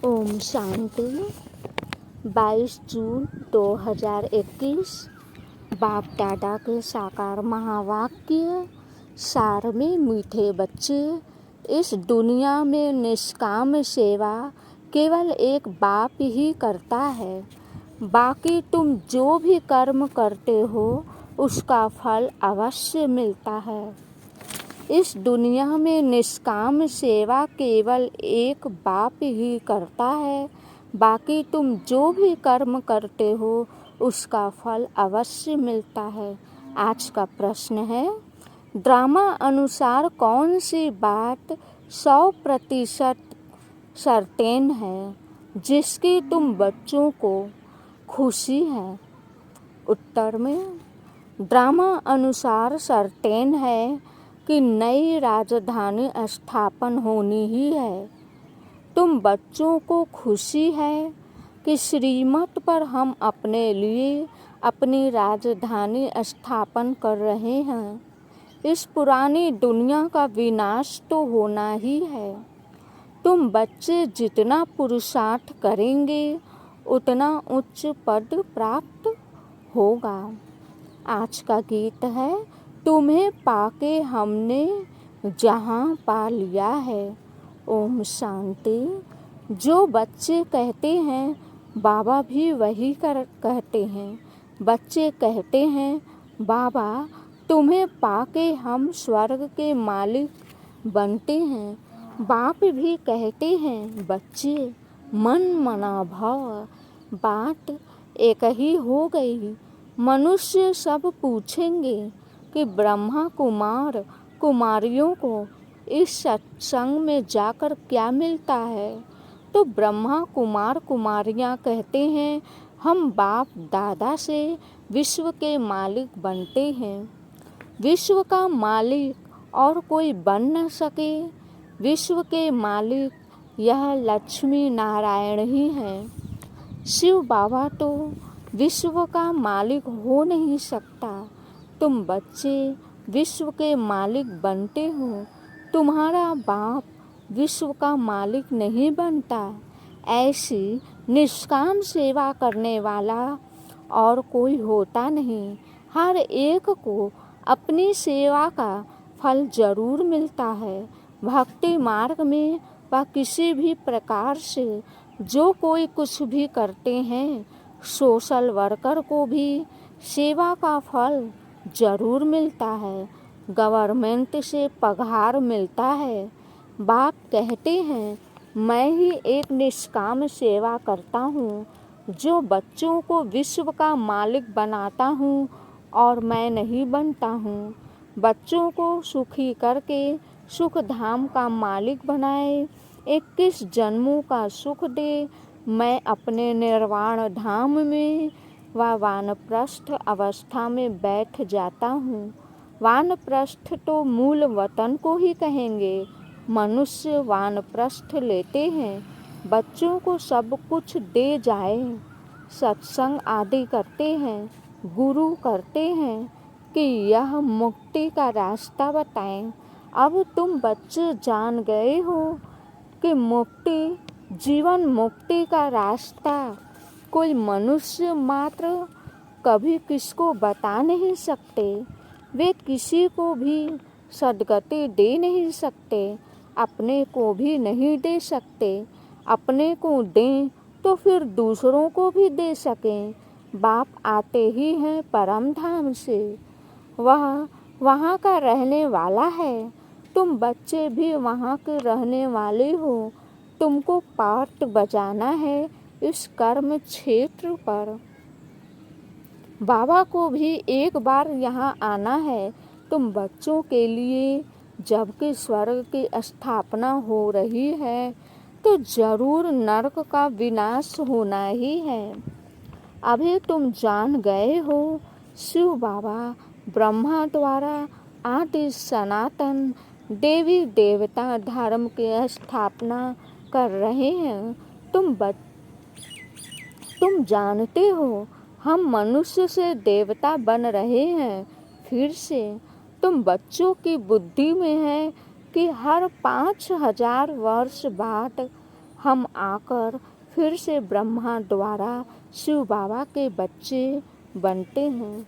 ओम शांति। 22 जून 2021 बाप दादा के साकार महावाक्य। सार में मीठे बच्चे, इस दुनिया में निष्काम सेवा केवल एक बाप ही करता है। बाकी तुम जो भी कर्म करते हो उसका फल अवश्य मिलता है। इस दुनिया में निष्काम सेवा केवल एक बाप ही करता है। बाकी तुम जो भी कर्म करते हो उसका फल अवश्य मिलता है। आज का प्रश्न है, ड्रामा अनुसार कौन सी बात 100% सर्टेन है जिसकी तुम बच्चों को खुशी है? उत्तर में, ड्रामा अनुसार सर्टेन है कि नई राजधानी स्थापन होनी ही है। तुम बच्चों को खुशी है कि श्रीमत पर हम अपने लिए अपनी राजधानी स्थापन कर रहे हैं। इस पुरानी दुनिया का विनाश तो होना ही है। तुम बच्चे जितना पुरुषार्थ करेंगे उतना उच्च पद प्राप्त होगा। आज का गीत है, तुम्हें पाके हमने जहां पा लिया है। ओम शांति। जो बच्चे कहते हैं बाबा भी वही कहते हैं। बच्चे कहते हैं, बाबा तुम्हें पाके हम स्वर्ग के मालिक बनते हैं। बाप भी कहते हैं, बच्चे मन मना भव। बात एक ही हो गई। मनुष्य सब पूछेंगे कि ब्रह्मा कुमार कुमारियों को इस सत्संग में जाकर क्या मिलता है? तो ब्रह्मा कुमार कुमारियां कहते हैं, हम बाप दादा से विश्व के मालिक बनते हैं। विश्व का मालिक और कोई बन न सके। विश्व के मालिक यह लक्ष्मी नारायण ही हैं। शिव बाबा तो विश्व का मालिक हो नहीं सकता। तुम बच्चे विश्व के मालिक बनते हो। तुम्हारा बाप विश्व का मालिक नहीं बनता। ऐसी निष्काम सेवा करने वाला और कोई होता नहीं। हर एक को अपनी सेवा का फल जरूर मिलता है। भक्ति मार्ग में व किसी भी प्रकार से जो कोई कुछ भी करते हैं, सोशल वर्कर को भी सेवा का फल जरूर मिलता है। गवर्नमेंट से पगार मिलता है। बाप कहते हैं, मैं ही एक निष्काम सेवा करता हूँ जो बच्चों को विश्व का मालिक बनाता हूँ और मैं नहीं बनता हूँ। बच्चों को सुखी करके सुख धाम का मालिक बनाए, 21 जन्मों का सुख दे। मैं अपने निर्वाण धाम में व वानप्रस्थ अवस्था में बैठ जाता हूँ। वानप्रस्थ तो मूल वतन को ही कहेंगे। मनुष्य वानप्रस्थ लेते हैं, बच्चों को सब कुछ दे जाए, सत्संग आदि करते हैं, गुरु करते हैं कि यह मुक्ति का रास्ता बताएं। अब तुम बच्चे जान गए हो कि मुक्ति, जीवन मुक्ति का रास्ता कोई मनुष्य मात्र कभी किसको बता नहीं सकते। वे किसी को भी सद्गति दे नहीं सकते, अपने को भी नहीं दे सकते। अपने को दें तो फिर दूसरों को भी दे सकें। बाप आते ही हैं परम धाम से, वह वहाँ का रहने वाला है। तुम बच्चे भी वहाँ के रहने वाले हो। तुमको पार्ट बजाना है इस कर्म क्षेत्र पर। बाबा को भी एक बार यहाँ आना है। तुम बच्चों के लिए जबकि स्वर्ग की स्थापना हो रही है तो जरूर नरक का विनाश होना ही है। अभी तुम जान गए हो, शिव बाबा ब्रह्मा द्वारा आदि सनातन देवी देवता धर्म की स्थापना कर रहे हैं। तुम जानते हो हम मनुष्य से देवता बन रहे हैं। फिर से तुम बच्चों की बुद्धि में है कि हर 5000 वर्ष बाद हम आकर फिर से ब्रह्मा द्वारा शिव बाबा के बच्चे बनते हैं।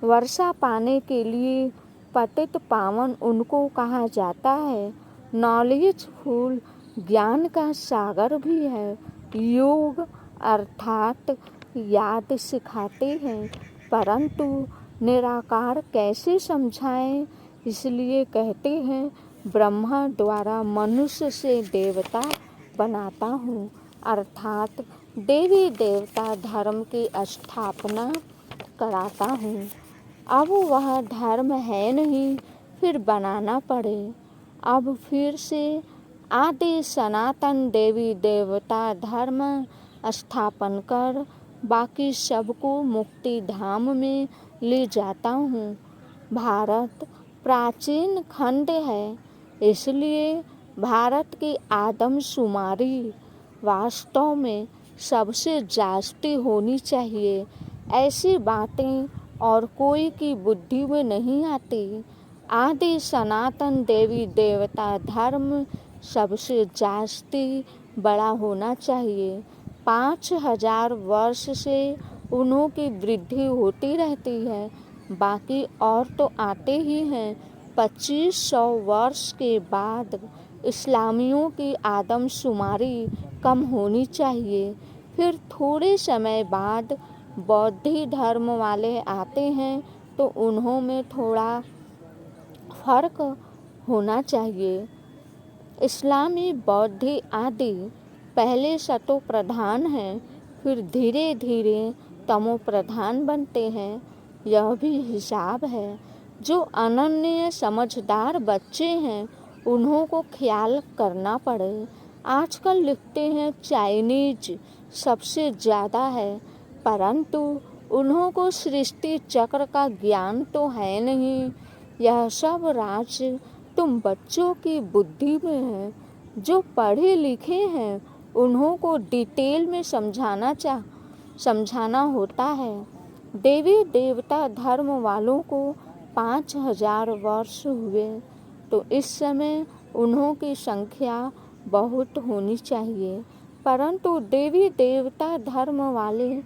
वर्षा पाने के लिए पतित पावन उनको कहा जाता है। नॉलेज फुल ज्ञान का सागर भी है। योग अर्थात याद सिखाते हैं, परंतु निराकार कैसे समझाएं, इसलिए कहते हैं ब्रह्मा द्वारा मनुष्य से देवता बनाता हूँ, अर्थात देवी देवता धर्म की स्थापना कराता हूँ। अब वह धर्म है नहीं, फिर बनाना पड़े। अब फिर से आदि सनातन देवी देवता धर्म स्थापन कर बाकी सबको मुक्ति धाम में ले जाता हूँ। भारत प्राचीन खंड है, इसलिए भारत की आदमशुमारी वास्तव में सबसे जास्ती होनी चाहिए। ऐसी बातें और कोई की बुद्धि में नहीं आती। आदि सनातन देवी देवता धर्म सबसे जास्ती बड़ा होना चाहिए। 5000 वर्ष से उन्हों की वृद्धि होती रहती है, बाकी और तो आते ही हैं। 2500 वर्ष के बाद इस्लामियों की आदमशुमारी कम होनी चाहिए। फिर थोड़े समय बाद बौद्धी धर्म वाले आते हैं, तो उन्हों में थोड़ा फर्क होना चाहिए। इस्लामी बौद्धी आदि पहले सतो प्रधान हैं, फिर धीरे धीरे तमो प्रधान बनते हैं। यह भी हिसाब है। जो अनन्य समझदार बच्चे हैं, उन्हों को ख्याल करना पड़े। आजकल लिखते हैं चाइनीज सबसे ज़्यादा है, परंतु उन्हों को सृष्टि चक्र का ज्ञान तो है नहीं। यह सब राज तुम बच्चों की बुद्धि में है। जो पढ़े लिखे हैं, उन्हों को डिटेल में समझाना होता है। देवी देवता धर्म वालों को 5000 वर्ष हुए, तो इस समय उन्हों की संख्या बहुत होनी चाहिए, परंतु देवी देवता धर्म वाले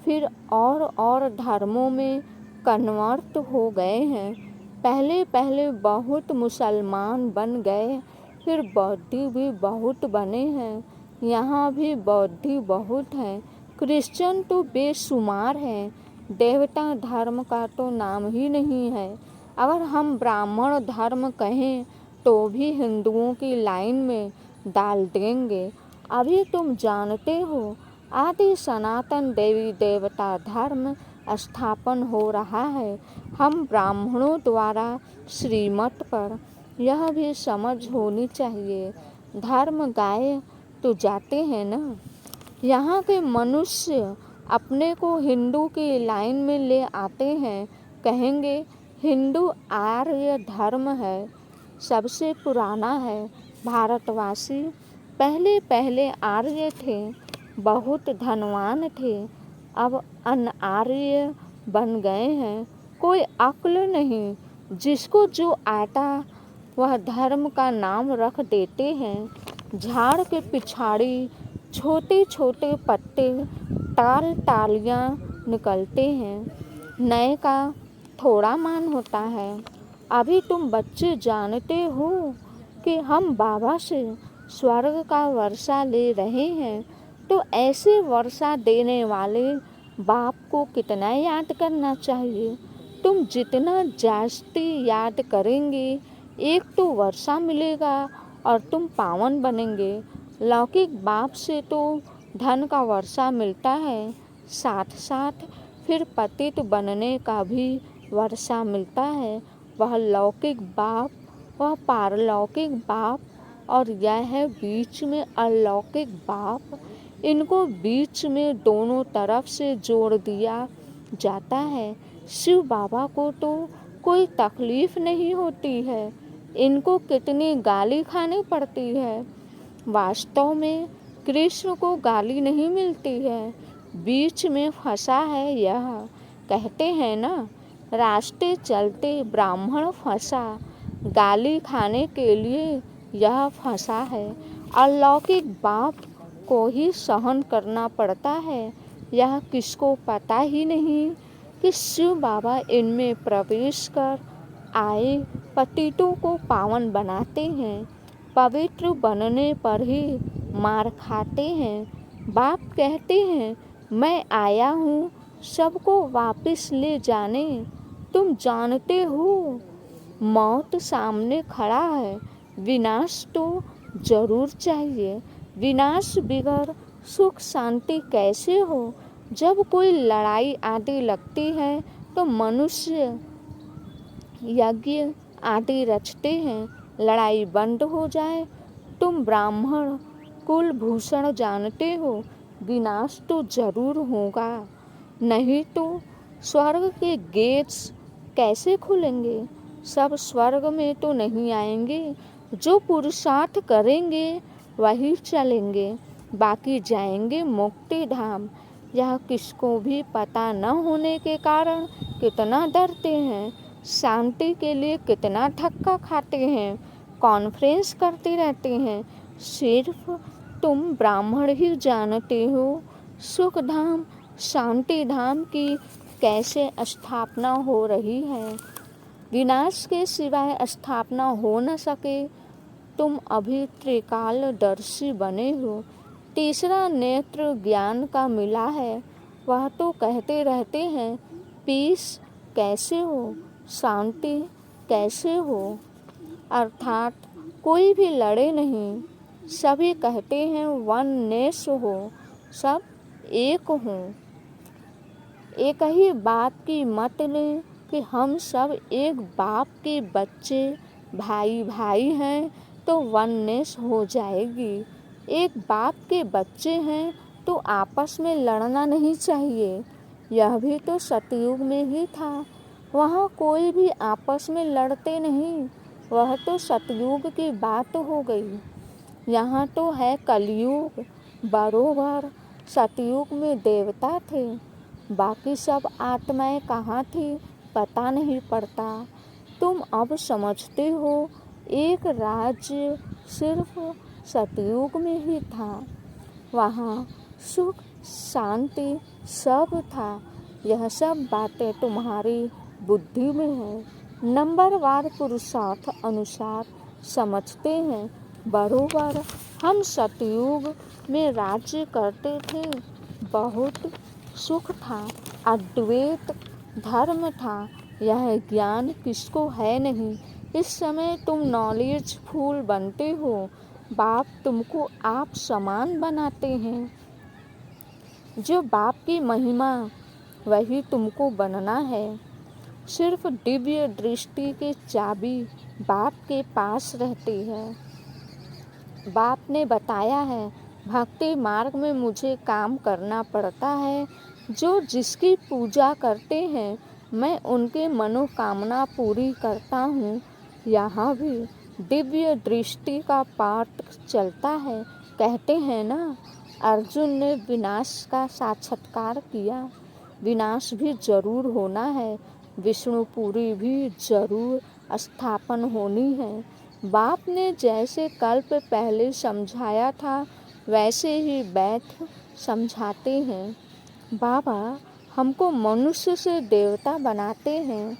फिर और धर्मों में कन्वर्ट हो गए हैं। पहले पहले बहुत मुसलमान बन गए, फिर बौद्धी भी बहुत बने हैं। यहाँ भी बौद्धी बहुत हैं। क्रिश्चियन तो बेशुमार हैं। देवता धर्म का तो नाम ही नहीं है। अगर हम ब्राह्मण धर्म कहें तो भी हिंदुओं की लाइन में डाल देंगे। अभी तुम जानते हो आदि सनातन देवी देवता धर्म स्थापन हो रहा है, हम ब्राह्मणों द्वारा श्रीमत पर। यह भी समझ होनी चाहिए। धर्म गाए तो जाते हैं ना। यहाँ के मनुष्य अपने को हिंदू की लाइन में ले आते हैं, कहेंगे हिंदू आर्य धर्म है, सबसे पुराना है। भारतवासी पहले पहले आर्य थे, बहुत धनवान थे, अब अनार्य बन गए हैं। कोई अक्ल नहीं, जिसको जो आता वह धर्म का नाम रख देते हैं। झाड़ के पिछाड़ी छोटे छोटे पत्ते टालियाँ निकलते हैं, नए का थोड़ा मान होता है। अभी तुम बच्चे जानते हो कि हम बाबा से स्वर्ग का वर्षा ले रहे हैं, तो ऐसे वर्षा देने वाले बाप को कितना याद करना चाहिए। तुम जितना जास्ती याद करेंगे, एक तो वर्षा मिलेगा और तुम पावन बनेंगे। लौकिक बाप से तो धन का वर्षा मिलता है, साथ साथ फिर पतित बनने का भी वर्षा मिलता है। वह लौकिक बाप, वह पारलौकिक बाप, और यह है बीच में अलौकिक बाप। इनको बीच में दोनों तरफ से जोड़ दिया जाता है। शिव बाबा को तो कोई तकलीफ नहीं होती है, इनको कितनी गाली खानी पड़ती है। वास्तव में कृष्ण को गाली नहीं मिलती है, बीच में फंसा है यह। कहते हैं ना, रास्ते चलते ब्राह्मण फंसा, गाली खाने के लिए यह फंसा है। अलौकिक बाप को ही सहन करना पड़ता है। यह किसको पता ही नहीं कि शिव बाबा इनमें प्रवेश कर आए पतितों को पावन बनाते हैं, पवित्र बनने पर ही मार खाते हैं। बाप कहते हैं, मैं आया हूँ सबको वापस ले जाने। तुम जानते हो मौत सामने खड़ा है, विनाश तो जरूर चाहिए। विनाश बिगर सुख शांति कैसे हो? जब कोई लड़ाई आदि लगती है तो मनुष्य यज्ञ आदि रचते हैं, लड़ाई बंद हो जाए। तुम ब्राह्मण कुलभूषण जानते हो, विनाश तो जरूर होगा, नहीं तो स्वर्ग के गेट्स कैसे खुलेंगे? सब स्वर्ग में तो नहीं आएंगे, जो पुरुषार्थ करेंगे वही चलेंगे, बाकी जाएंगे मुक्ति धाम। यह किसको भी पता न होने के कारण कितना डरते हैं, शांति के लिए कितना धक्का खाते हैं, कॉन्फ्रेंस करते रहते हैं। सिर्फ तुम ब्राह्मण ही जानते हो सुख धाम शांति धाम की कैसे स्थापना हो रही है। विनाश के सिवाय स्थापना हो न सके। तुम अभी त्रिकालदर्शी बने हो, तीसरा नेत्र ज्ञान का मिला है। वह तो कहते रहते हैं, पीस कैसे हो, शांति कैसे हो, अर्थात कोई भी लड़े नहीं। सभी कहते हैं वननेस हो, सब एक हो। एक ही बात की मत लें कि हम सब एक बाप के बच्चे भाई भाई हैं तो वननेस हो जाएगी। एक बाप के बच्चे हैं तो आपस में लड़ना नहीं चाहिए। यह भी तो सतयुग में ही था, वहाँ कोई भी आपस में लड़ते नहीं। वह तो सतयुग की बात हो गई। यहाँ तो है कलयुग। बरोबर सतयुग में देवता थे, बाकी सब आत्माएं कहाँ थी पता नहीं पड़ता। तुम अब समझते हो एक राज्य सिर्फ सतयुग में ही था, वहाँ सुख शांति सब था। यह सब बातें तुम्हारी बुद्धि में है, नंबरवार पुरुषार्थ अनुसार समझते हैं। बरोबर हम सतयुग में राज्य करते थे, बहुत सुख था, अद्वैत धर्म था। यह ज्ञान किसको है नहीं। इस समय तुम नॉलेजफुल बनते हो, बाप तुमको आप समान बनाते हैं। जो बाप की महिमा वही तुमको बनना है। सिर्फ दिव्य दृष्टि की चाबी बाप के पास रहती है। बाप ने बताया है, भक्ति मार्ग में मुझे काम करना पड़ता है। जो जिसकी पूजा करते हैं मैं उनकी मनोकामना पूरी करता हूँ। यहाँ भी दिव्य दृष्टि का पाठ चलता है। कहते हैं ना, अर्जुन ने विनाश का साक्षात्कार किया, विनाश भी जरूर होना है, विष्णुपुरी भी जरूर स्थापन होनी है। बाप ने जैसे कल्प पहले समझाया था वैसे ही बैठ समझाते हैं। बाबा हमको मनुष्य से देवता बनाते हैं।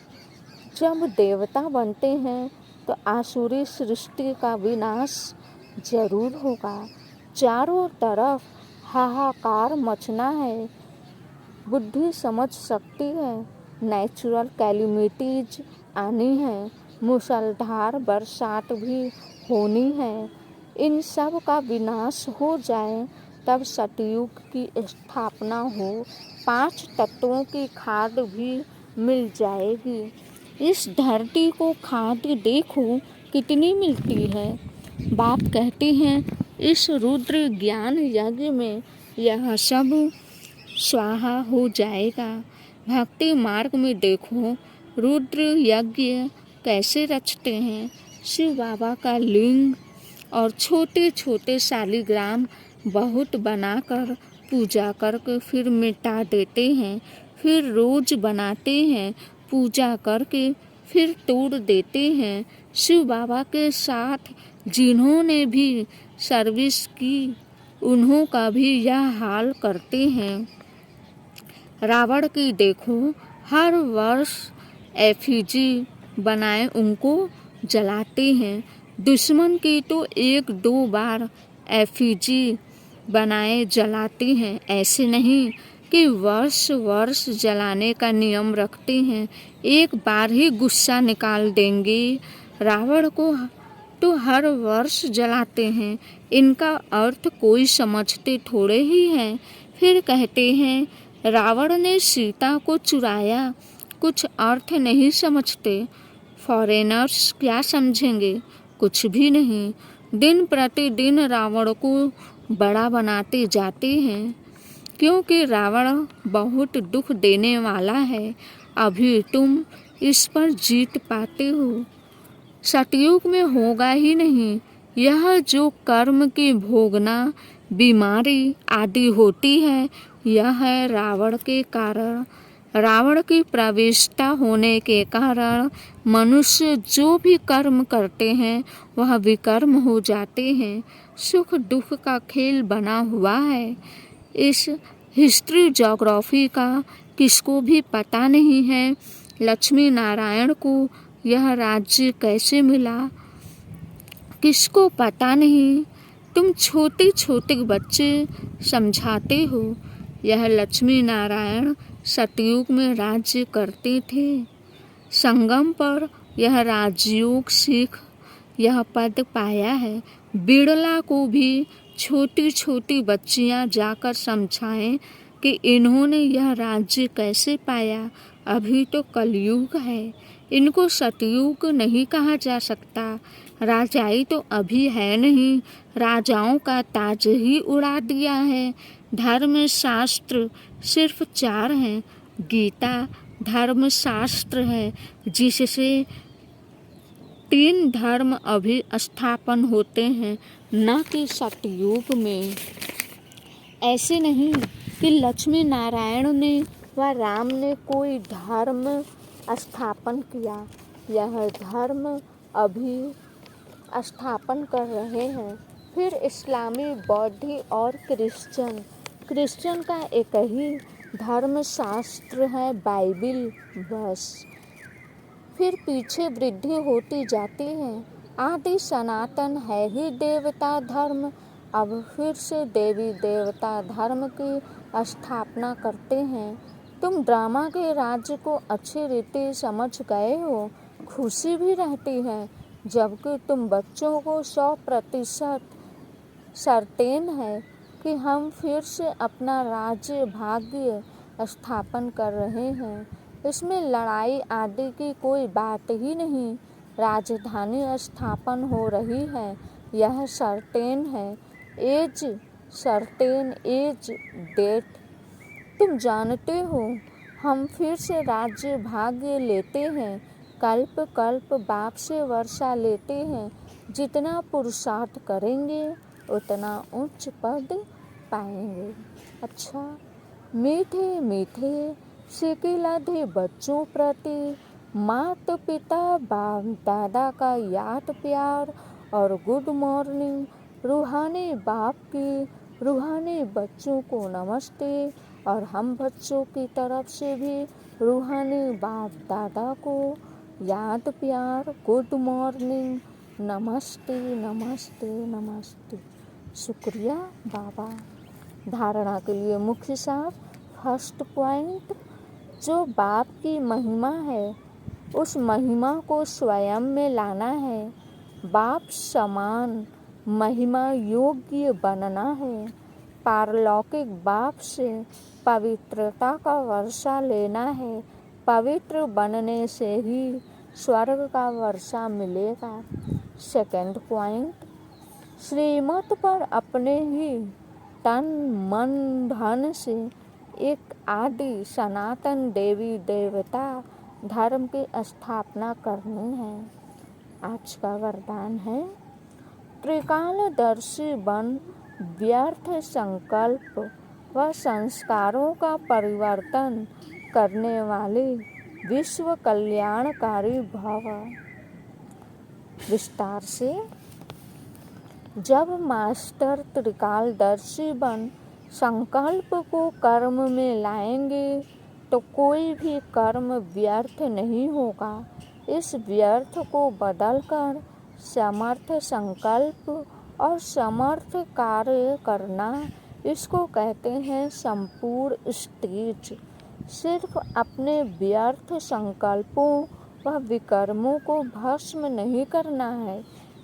जब देवता बनते हैं तो आसुरी सृष्टि का विनाश जरूर होगा। चारों तरफ हाहाकार मचना है। बुद्धि समझ सकती है, नेचुरल कैलिमिटीज आनी है, मूसलाधार बरसात भी होनी है। इन सब का विनाश हो जाए तब सतयुग की स्थापना हो, 5 तत्वों की खाद भी मिल जाएगी। इस धरती को खाद देखो कितनी मिलती है। बाप कहते हैं इस रुद्र ज्ञान यज्ञ में यह सब स्वाहा हो जाएगा। भक्ति मार्ग में देखो रुद्र यज्ञ कैसे रचते हैं। शिव बाबा का लिंग और छोटे छोटे शालिग्राम बहुत बनाकर पूजा करके फिर मिटा देते हैं, फिर रोज बनाते हैं, पूजा करके फिर तोड़ देते हैं। शिव बाबा के साथ जिन्होंने भी सर्विस की उन्हों का भी यह हाल करते हैं। रावण की देखो, हर वर्ष एफिजी बनाए उनको जलाते हैं। दुश्मन की तो 1-2 बार एफिजी बनाए जलाते हैं, ऐसे नहीं कि वर्ष वर्ष जलाने का नियम रखते हैं। एक बार ही गुस्सा निकाल देंगे। रावण को तो हर वर्ष जलाते हैं, इनका अर्थ कोई समझते थोड़े ही हैं। फिर कहते हैं रावण ने सीता को चुराया, कुछ अर्थ नहीं समझते। फॉरेनर्स क्या समझेंगे? कुछ भी नहीं। दिन प्रतिदिन रावण को बड़ा बनाते जाते हैं, क्योंकि रावण बहुत दुख देने वाला है। अभी तुम इस पर जीत पाते हो, सतयुग में होगा ही नहीं। यह जो कर्म की भोगना, बीमारी आदि होती है, यह है रावण के कारण। रावण की प्रविष्टा होने के कारण मनुष्य जो भी कर्म करते हैं वह विकर्म हो जाते हैं। सुख दुख का खेल बना हुआ है। इस हिस्ट्री ज्योग्राफी का किसको भी पता नहीं है। लक्ष्मी नारायण को यह राज्य कैसे मिला, किसको पता नहीं। तुम छोटे छोटे बच्चे समझाते हो। यह लक्ष्मी नारायण सतयुग में राज्य करते थे। संगम पर यह राजयोग सीख यह पद पाया है। बिड़ला को भी छोटी छोटी बच्चियां जाकर समझाएं कि इन्होंने यह राज्य कैसे पाया। अभी तो कलयुग है, इनको सतयुग नहीं कहा जा सकता। राजाई तो अभी है नहीं, राजाओं का ताज ही उड़ा दिया है। धर्म शास्त्र सिर्फ 4 हैं। गीता धर्म शास्त्र है, जिससे 3 धर्म अभी स्थापन होते हैं, न कि सतयुग में। ऐसे नहीं कि लक्ष्मी नारायण ने व राम ने कोई धर्म स्थापन किया। यह धर्म अभी स्थापन कर रहे हैं। फिर इस्लामी, बौद्धी और क्रिश्चियन का एक ही धर्म शास्त्र है, बाइबिल, बस। फिर पीछे वृद्धि होती जाती है। आदि सनातन है ही देवता धर्म। अब फिर से देवी देवता धर्म की स्थापना करते हैं। तुम ड्रामा के राज्य को अच्छी रीति समझ गए हो, खुशी भी रहती है, जबकि तुम बच्चों को 100% सर्टेन है कि हम फिर से अपना राज्य भाग्य स्थापन कर रहे हैं। इसमें लड़ाई आदि की कोई बात ही नहीं। राजधानी स्थापन हो रही है, यह सर्टेन है। एज सर्टेन, एज डेट तुम जानते हो। हम फिर से राज्य भाग्य लेते हैं, कल्प कल्प बाप से वर्षा लेते हैं। जितना पुरुषार्थ करेंगे उतना उच्च पद पाएंगे। अच्छा, मीठे मीठे सिकिलधे बच्चों प्रति माता पिता बाप दादा का याद प्यार और गुड मॉर्निंग। रूहानी बाप की रूहानी बच्चों को नमस्ते, और हम बच्चों की तरफ से भी रूहानी बाप दादा को याद प्यार, गुड मॉर्निंग, नमस्ते नमस्ते नमस्ते। शुक्रिया बाबा। धारणा के लिए मुख्य सार। फर्स्ट पॉइंट, जो बाप की महिमा है उस महिमा को स्वयं में लाना है। बाप समान महिमा योग्य बनना है। पारलौकिक बाप से पवित्रता का वर्षा लेना है। पवित्र बनने से ही स्वर्ग का वर्षा मिलेगा। सेकंड पॉइंट, श्रीमत पर अपने ही तन मन धन से एक आदि सनातन देवी देवता धर्म की स्थापना करनी है। आज का वरदान है, त्रिकालदर्शी बन व्यर्थ संकल्प व संस्कारों का परिवर्तन करने वाले विश्व कल्याणकारी भव। विस्तार से जब मास्टर त्रिकालदर्शी बन संकल्प को कर्म में लाएंगे तो कोई भी कर्म व्यर्थ नहीं होगा। इस व्यर्थ को बदलकर समर्थ संकल्प और समर्थ कार्य करना, इसको कहते हैं संपूर्ण स्टेज। सिर्फ अपने व्यर्थ संकल्पों व विकर्मों को भस्म नहीं करना है,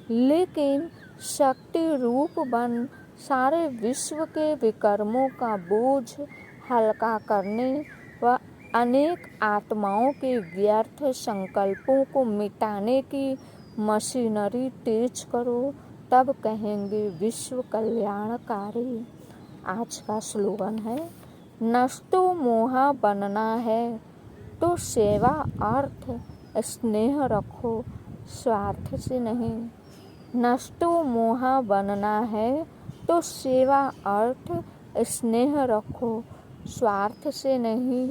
लेकिन शक्ति रूप बन सारे विश्व के विकर्मों का बोझ हल्का करने व अनेक आत्माओं के व्यर्थ संकल्पों को मिटाने की मशीनरी तेज करो, तब कहेंगे विश्व कल्याणकारी। आज का स्लोगन है, नष्टो मोहा बनना है तो सेवा अर्थ स्नेह रखो, स्वार्थ से नहीं। नष्टो मोहा बनना है तो सेवा अर्थ स्नेह रखो, स्वार्थ से नहीं।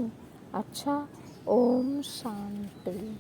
अच्छा, ओम शांति।